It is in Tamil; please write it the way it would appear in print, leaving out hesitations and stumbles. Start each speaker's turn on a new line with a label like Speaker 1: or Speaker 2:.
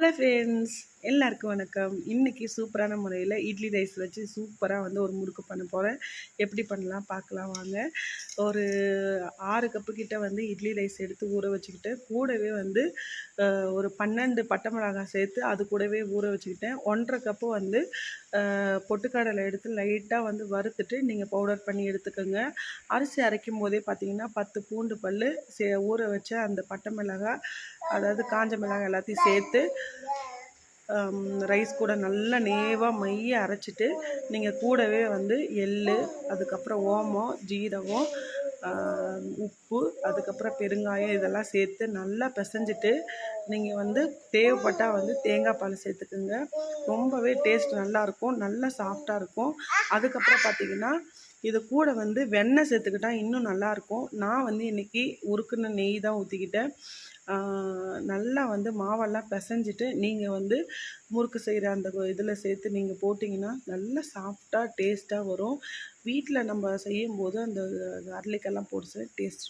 Speaker 1: ஹலோ ஃப்ரெண்ட்ஸ், எல்லாருக்கும் வணக்கம். இன்றைக்கி சூப்பரான முறையில் இட்லி ரைஸ் வச்சு சூப்பராக ஒரு முறுக்கு பண்ண போகிறேன். எப்படி பண்ணலாம் பார்க்கலாம் வாங்க. ஒரு 6 கப்பு கிட்ட இட்லி ரைஸ் எடுத்து ஊற வச்சுக்கிட்டேன். கூடவே ஒரு 12 பட்டை மிளகாய் சேர்த்து அது கூடவே ஊற வச்சுக்கிட்டேன். 1.5 கப்பு பொட்டுக்கடலை எடுத்து லைட்டாக வறுத்துட்டு நீங்கள் பவுடர் பண்ணி எடுத்துக்கோங்க. அரிசி அரைக்கும் போதே பார்த்தீங்கன்னா 10 பூண்டு பல் ஊற வச்ச அந்த பட்டை மிளகாய், அதாவது காஞ்ச மிளகாய் எல்லாத்தையும் சேர்த்து ரைஸ் கூட நல்லா நேவாக மைய அரைச்சிட்டு நீங்கள் கூடவே எள், அதுக்கப்புறம் ஓமம், ஜீரகம், உப்பு, அதுக்கப்புறம் பெருங்காயம் இதெல்லாம் சேர்த்து நல்லா பிசைஞ்சிட்டு நீங்கள் தேவைப்பட்டால் தேங்காய் பால் சேர்த்துக்குங்க. ரொம்பவே டேஸ்ட் நல்லாயிருக்கும், நல்லா சாஃப்டாக இருக்கும். அதுக்கப்புறம் பார்த்திங்கன்னா இது கூட வெண்ணெய் சேர்த்துக்கிட்டால் இன்னும் நல்லாயிருக்கும். நான் இன்றைக்கி உருக்குன நெய் தான் ஊற்றிக்கிட்டேன். நல்லா மாவெல்லாம் பிசைஞ்சிட்டு நீங்கள் முறுக்கு செய்கிற அந்த இதில் சேர்த்து நீங்கள் போட்டிங்கன்னா நல்லா சாஃப்டாக டேஸ்ட்டாக வரும். வீட்டில் நம்ம செய்யும்போது அந்த கார்லிக்கெல்லாம் போட்டு டேஸ்ட்